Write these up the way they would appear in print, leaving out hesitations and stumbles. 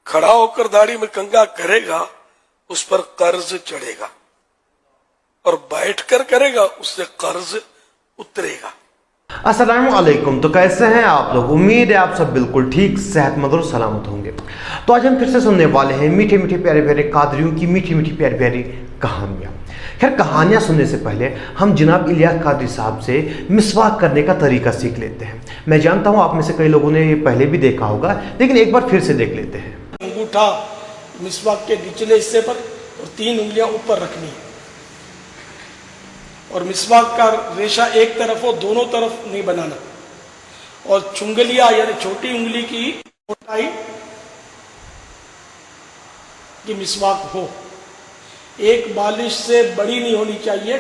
खड़ा होकर दाढ़ी में कंघा करेगा उस पर कर्ज चढ़ेगा, और बैठकर करेगा उससे कर्ज उतरेगा। अस्सलाम वालेकुम। तो कैसे हैं आप लोग? उम्मीद है आप सब बिल्कुल ठीक, सेहतमंद और सलामत होंगे। तो आज हम फिर से सुनने वाले हैं मीठे मीठे प्यारे प्यारे कादरियों की मीठी मीठी प्यारी प्यारी कहानियाँ। खैर, कहानियाँ सुनने से पहले हम जनाब इलियास कादरी साहब से मिसवाक करने का तरीका सीख लेते हैं। मैं जानता हूँ आप में से कई लोगों ने ये पहले भी देखा होगा, लेकिन एक बार फिर से देख लेते हैं। अंगूठा मिसवाक के निचले हिस्से पर और 3 उंगलियां ऊपर रखनी है, और मिसवाक का रेशा एक तरफ हो, दोनों तरफ नहीं बनाना, और चुंगलियां यानी छोटी उंगली की मोटाई की मिसवाक हो। एक बालिश से बड़ी नहीं होनी चाहिए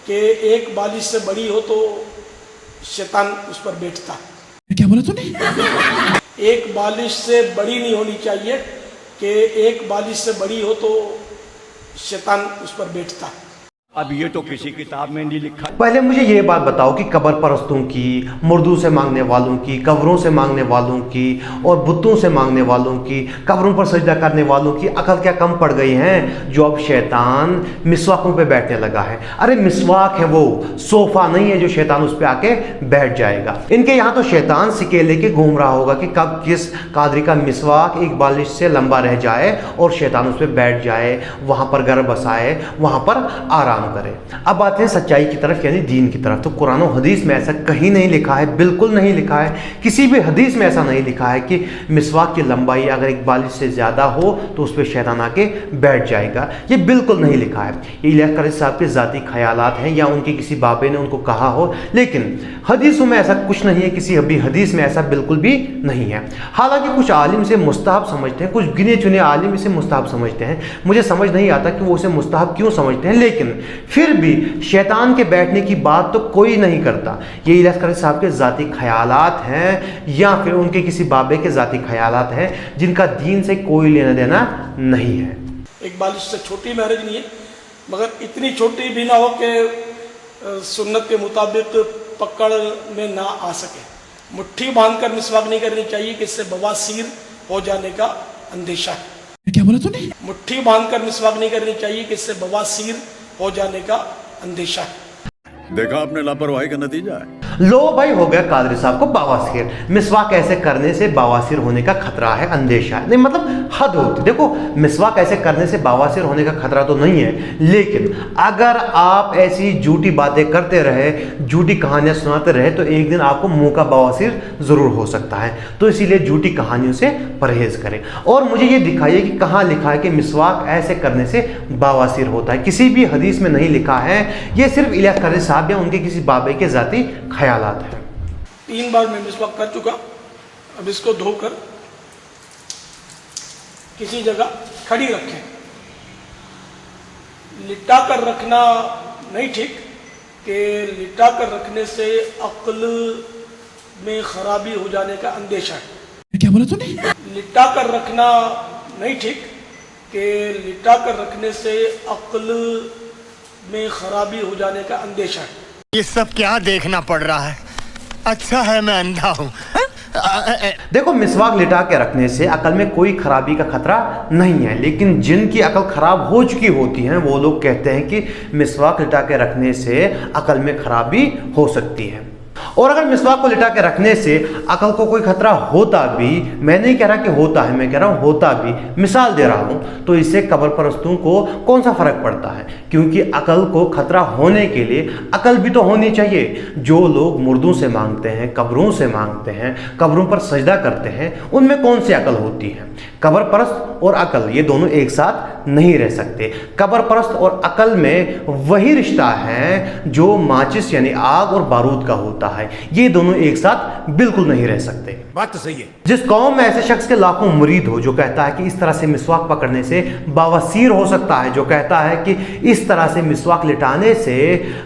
कि एक बालिश से बड़ी हो तो शैतान उस पर बैठता है। क्या बोला तूने? एक बालिश से बड़ी नहीं होनी चाहिए कि एक बालिश से बड़ी हो तो शैतान उस पर बैठता है। अब ये तो किसी किताब में नहीं लिखा। पहले मुझे ये बात बताओ कि कब्र परस्तों की, मुर्दों से मांगने वालों की, कब्रों से मांगने वालों की और बुतों से मांगने वालों की, कब्रों पर सजदा करने वालों की अकल क्या कम पड़ गई हैं जो अब शैतान मिसवाकों पे बैठने लगा है? अरे मिसवाक है वो, सोफा नहीं है जो शैतान उस पे आके बैठ जाएगा। इनके यहाँ तो शैतान सिक्के लेके घूम रहा होगा कि कब किस कादरी का मिसवाक एक बालिश से लंबा रह जाए और शैतान उस पे बैठ जाए, वहाँ पर घर बसाए, वहाँ पर आराम करे। अब बात है सच्चाई की तरफ, यानी दीन की तरफ। तो कुरान और हदीस में ऐसा कहीं नहीं लिखा है, बिल्कुल नहीं लिखा है, किसी भी हदीस में ऐसा नहीं लिखा है कि मिसवाक की लंबाई अगर एक बालिश से ज़्यादा हो तो उस पर शैतान आके बैठ जाएगा। ये बिल्कुल नहीं लिखा है। ये इलियास कादरी साहब के ज़ाती ख्यालात हैं या उनके किसी बाबे ने उनको कहा हो, लेकिन हदीसों में ऐसा कुछ नहीं है, किसी भी हदीस में ऐसा बिल्कुल भी नहीं है। हालांकि कुछ आलिम इसे मुस्तहब समझते हैं, कुछ गिने चुने आलिम इसे मुस्तहब समझते हैं। मुझे समझ नहीं आता कि वो इसे मुस्तहब क्यों समझते हैं, लेकिन फिर भी शैतान के बैठने की बात तो कोई नहीं करता। ये इलियास कादरी साहब के ज़ाती ख्यालात हैं या फिर उनके किसी बाबे के ज़ाती ख्यालात हैं जिनका दीन से कोई लेना देना नहीं है। एक बालिश से छोटी में हर्ज नहीं है, मगर इतनी छोटी भी ना हो कि सुन्नत के मुताबिक पकड़ में ना आ सके। मुट्ठी बांधकर मिसवाक नहीं करनी चाहिए कि इससे बवासीर हो जाने का अंदेशा है। क्या बोला तूने? मुट्ठी बांधकर मिसवाक नहीं करनी चाहिए कि इससे बवासीर हो जाने का अंदेशा है। देखा आपने लापरवाही का नतीजा है। लो भाई, हो गया कादरी साहब को बावासीर। मिसवाक ऐसे करने से बावासीर होने का खतरा है, अंदेशा है। नहीं मतलब हद होती। देखो, मिसवाक ऐसे करने से बावासीर होने का खतरा तो नहीं है, लेकिन अगर आप ऐसी झूठी बातें करते रहे, झूठी कहानियां सुनाते रहे, तो एक दिन आपको मुंह का बावासीर जरूर हो सकता है। तो इसीलिए झूठी कहानियों से परहेज करें। और मुझे ये दिखाइए कि कहाँ लिखा है कि मिसवाक ऐसे करने से बावासीर होता है। किसी भी हदीस में नहीं लिखा है। ये सिर्फ इलियास कादरी साहब या उनके किसी बाबे के ज़ाती ख्यालात हैं। 3 बार मैं मिसवाक कर चुका। अब इसको धोकर किसी जगह खड़ी रखें। लिटा कर रखना नहीं ठीक, कि लिटा कर रखने से अक्ल में खराबी हो जाने का अंदेशा है। क्या बोला तूने? लिटा कर रखना नहीं ठीक, कि लिटा कर रखने से अक्ल में खराबी हो जाने का अंदेशा है। ये सब क्या देखना पड़ रहा है? अच्छा है मैं अंधा हूँ। देखो, मिसवाक लिटा के रखने से अकल में कोई खराबी का खतरा नहीं है, लेकिन जिनकी अकल खराब हो चुकी होती है वो लोग कहते हैं कि मिसवाक लिटा के रखने से अकल में खराबी हो सकती है। और अगर मिसवाक को लिटा के रखने से अकल को कोई खतरा होता भी, मैं नहीं कह रहा कि होता है, मैं कह रहा हूँ होता भी, मिसाल दे रहा हूँ, तो इससे कब्र परस्तों को कौन सा फर्क पड़ता है? क्योंकि अकल को खतरा होने के लिए अकल भी तो होनी चाहिए। जो लोग मुर्दों से मांगते हैं, कब्रों से मांगते हैं, कब्रों पर सजदा करते हैं, उनमें कौन सी अकल होती है? कब्र परस्त और अकल ये दोनों एक साथ नहीं रह सकते। कब्र परस्त और अकल में वही रिश्ता है जो माचिस यानी आग और बारूद का होता है। ये दोनों एक साथ बिल्कुल नहीं रह सकते। बात तो सही है। जिस कौम में ऐसे शख्स के लाखों मुरीद हो जो कहता है कि इस तरह से मिसवाक पकड़ने से बावासीर हो सकता है, जो कहता है कि इस तरह से मिसवाक लिटाने से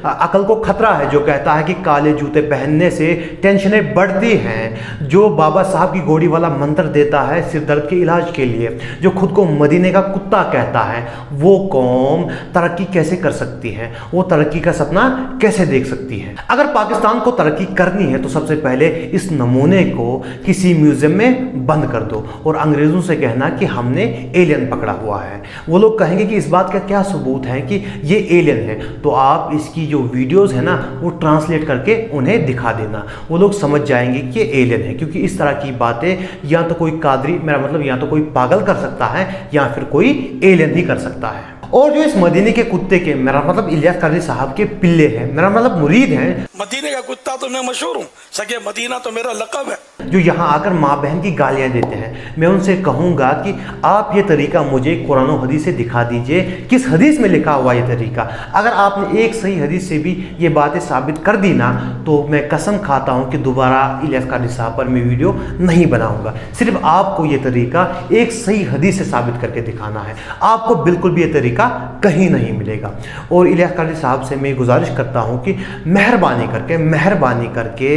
अकल को खतरा है, जो कहता है कि काले जूते पहनने से टेंशनें बढ़ती हैं, जो बाबा साहब की गोड़ी वाला मंत्र देता है सिर दर्द के इलाज के लिए, जो जो खुद को मदीने का कुत्ता कहता है, वो कौम तरक्की कैसे कर सकती है, वो तरक्की का सपना कैसे देख सकती है। अगर पाकिस्तान को तरक्की करनी है तो सबसे पहले इस नमूने को किसी म्यूजियम में बंद कर दो और अंग्रेज़ों से कहना कि हमने एलियन पकड़ा हुआ है। वो लोग कहेंगे कि इस बात का क्या सबूत है कि ये एलियन है, तो आप इसकी जो वीडियोस है ना वो ट्रांसलेट करके उन्हें दिखा देना, वो लोग समझ जाएंगे कि ये एलियन है। क्योंकि इस तरह की बातें या तो कोई कादरी, मेरा मतलब या तो कोई पागल कर सकता है या फिर कोई एलियन ही कर सकता है। और जो इस मदीने के कुत्ते के, मेरा मतलब इलियास कादरी साहब के पिल्ले हैं, मेरा मतलब मुरीद हैं, मदीने का कुत्ता तो मैं मशहूर हूँ, सके मदीना तो मेरा लक़ब है, जो यहाँ आकर माँ बहन की गालियाँ देते हैं, मैं उनसे कहूँगा कि आप ये तरीका मुझे कुरान और हदीस से दिखा दीजिए, किस हदीस में लिखा हुआ ये तरीका। अगर आपने एक सही हदीस से भी ये बातें साबित कर दी ना, तो मैं कसम खाता हूँ कि दोबारा इलियास कादरी साहब पर मैं वीडियो नहीं बनाऊँगा। सिर्फ आपको ये तरीका एक सही हदीस से साबित करके दिखाना है, आपको बिल्कुल भी ये तरीका कहीं नहीं मिलेगा। और इलियास कादरी साहब से मैं गुजारिश करता हूँ कि मेहरबानी करके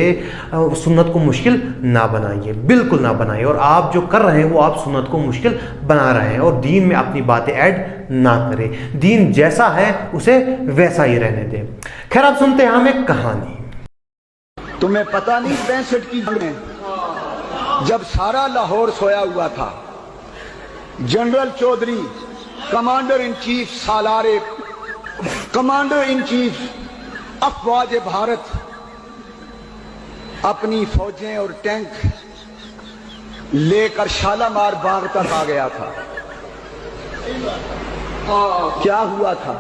सुन्नत को मुश्किल ना बनाइए, बिल्कुल ना बनाइए। और आप जो कर रहे हैं वो आप सुन्नत को मुश्किल बना रहे हैं और दीन में अपनी बातें ऐड ना करें। दीन जैसा है उसे वैसा ही रहने दें। खैर, आप सुनते हैं हमें कहानी। तुम्हें पता नहीं 65 की में जब सारा लाहौर सोया हुआ था, general Chaudhry commander in chief सालारे, कमांडर इन चीफ अफवाज भारत अपनी फौजें और टैंक लेकर शालामार बाग तक आ गया था। क्या हुआ था,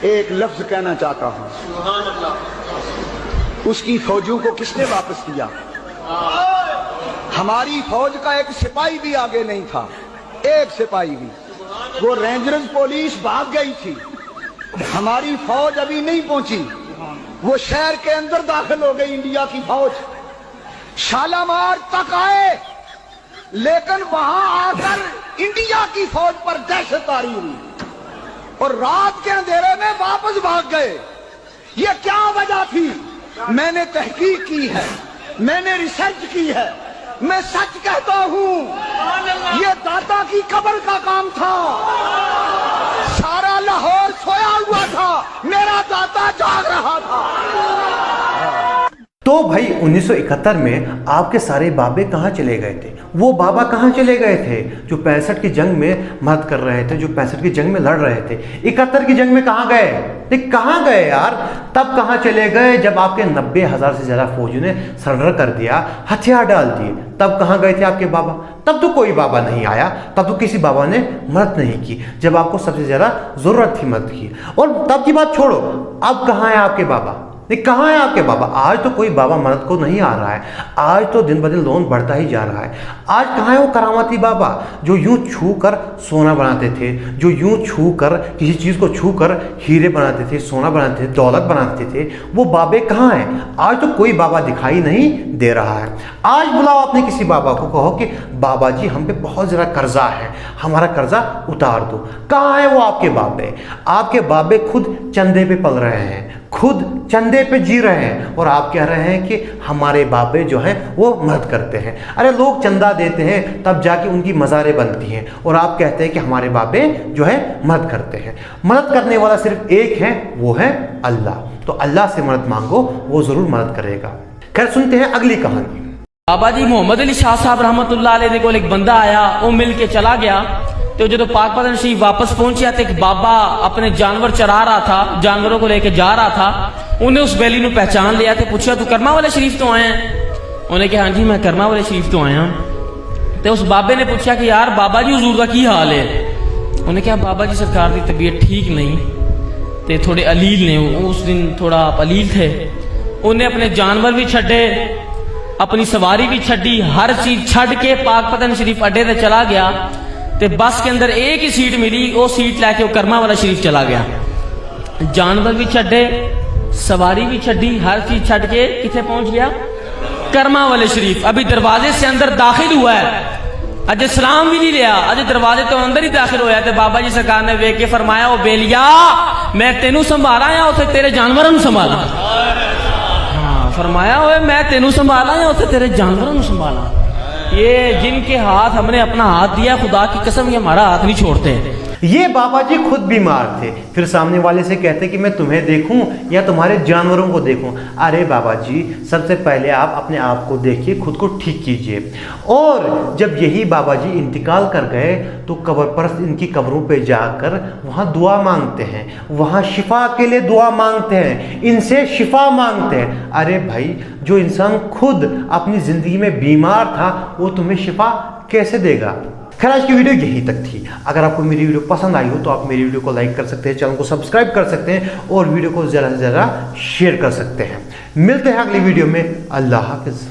एक लफ्ज कहना चाहता हूं, उसकी फौजों को किसने वापस किया? हमारी फौज का एक सिपाही भी आगे नहीं था, एक सिपाही भी। वो रेंजर्स पुलिस भाग गई थी, हमारी फौज अभी नहीं पहुंची, वो शहर के अंदर दाखिल हो गई इंडिया की फौज, शालामार तक आए, लेकिन वहां आकर इंडिया की फौज पर दहशत तारी हुई और रात के अंधेरे में वापस भाग गए। ये क्या वजह थी? मैंने तहकीक की है, मैंने रिसर्च की है, मैं सच कहता हूं, ये दाता की कब्र का काम था। सारा लाहौर सोया हुआ था, मेरा दाता जाग रहा था। तो भाई 1971 में आपके सारे बाबे कहाँ चले गए थे? वो बाबा कहाँ चले गए थे जो 65 की जंग में मदद कर रहे थे, जो 65 की जंग में लड़ रहे थे? 71 की जंग में कहाँ गए? देख कहाँ गए यार? तब कहाँ चले गए जब आपके 90,000 से ज़्यादा फौजियों ने सरेंडर कर दिया, हथियार डाल दिए? तब कहाँ गए थे आपके बाबा? तब तो कोई बाबा नहीं आया, तब तो किसी बाबा ने मदद नहीं की जब आपको सबसे ज़्यादा ज़रूरत थी मदद की। और तब की बात छोड़ो, अब कहाँ है आपके बाबा? नहीं, कहाँ है आपके बाबा? आज तो कोई बाबा मदद को नहीं आ रहा है, आज तो दिन ब दिन लोन बढ़ता ही जा रहा है। आज कहाँ है वो करामाती बाबा जो यूं छू कर सोना बनाते थे, जो यूं छू कर किसी चीज़ को छू कर हीरे बनाते थे, सोना बनाते थे, दौलत बनाते थे? वो बाबे कहाँ हैं? आज तो कोई बाबा दिखाई नहीं दे रहा है। आज बुलाओ अपने किसी बाबा को, कहो कि बाबा जी हम पे बहुत ज़्यादा कर्जा है, हमारा कर्जा उतार दो। कहाँ है वो आपके बाबे? आपके बाबे खुद चंदे पे पल रहे हैं, खुद चंदे पे जी रहे हैं, और आप कह रहे हैं कि हमारे बाबे जो हैं वो मदद करते हैं। अरे लोग चंदा देते हैं तब जाके उनकी मज़ारें बनती हैं, और आप कहते हैं कि हमारे बाबे जो है मदद करते हैं। मदद करने वाला सिर्फ एक है, वो है अल्लाह। तो अल्लाह से मदद मांगो, वो ज़रूर मदद करेगा। खैर, सुनते हैं अगली कहानी। बाबा जी मोहम्मद अली शाह साहब रहमतुल्लाह अलैह दे कोल एक बंदा आया, वो मिल के चला गया। तो जो पाक पतन शरीफ वापस पहुंचा तो एक बाबा अपने जानवर चरा रहा था, जानवरों को लेके जा रहा था। उन्हें उस बैली को पहचान लिया तो पूछा तू कर्मा वाले शरीफ तो आया है? उन्हें कहा हाँ जी मैं कर्मा वाले शरीफ तो आया। तो उस बाबे ने पूछा कि यार बाबा जी हुजूर का की हाल है? उन्हें कहा बाबा जी सरकार की तबीयत ठीक नहीं, तो थोड़े अलील ने, उस दिन थोड़ा अलील थे। उन्हें अपने जानवर भी छड्डे, अपनी सवारी भी छड्डी, हर चीज छड़ के पाक पतन शरीफ अड्डे से चला गया। ते बस के अंदर एक ही सीट मिली, वो सीट लैके वो कर्मा वाला शरीफ चला गया। जानवर भी छड्डे, सवारी भी छड्डी, हर चीज छड़ के किथे पहुंच गया? कर्मा वाले शरीफ। अभी दरवाजे से अंदर दाखिल हुआ है, अजय सलाम भी नहीं लिया, अजय दरवाजे तो अंदर ही दाखिल होया। तो बाबा जी सरकार ने वेख के फरमाया, ओ बेलिया मैं तेनू संभाला या उसे तेरे जानवरों को संभाला? हाँ, फरमाया ओए मैं तेनू संभाला या उसे तेरे जानवरों को संभाला? یہ جن کے ہاتھ ہم نے اپنا ہاتھ دیا خدا کی قسم یہ ہمارا ہاتھ نہیں چھوڑتے. یہ بابا جی خود بیمار تھے، پھر سامنے والے سے کہتے کہ میں تمہیں دیکھوں یا تمہارے جانوروں کو دیکھوں. ارے بابا جی سب سے پہلے آپ اپنے آپ کو دیکھیے، خود کو ٹھیک کیجئے. اور جب یہی بابا جی انتقال کر گئے تو قبر پرست ان کی قبروں پہ جا کر وہاں دعا مانگتے ہیں، وہاں شفا کے لیے دعا مانگتے ہیں، ان سے شفا مانگتے ہیں. ارے بھائی جو انسان خود اپنی زندگی میں بیمار تھا وہ تمہیں شفا کیسے دے گا؟ خیر آج کی ویڈیو یہی تک تھی. اگر آپ کو میری ویڈیو پسند آئی ہو تو آپ میری ویڈیو کو لائک کر سکتے ہیں، چینل کو سبسکرائب کر سکتے ہیں اور ویڈیو کو زیادہ سے زیادہ شیئر کر سکتے ہیں. ملتے ہیں اگلی ویڈیو میں. اللہ حافظ.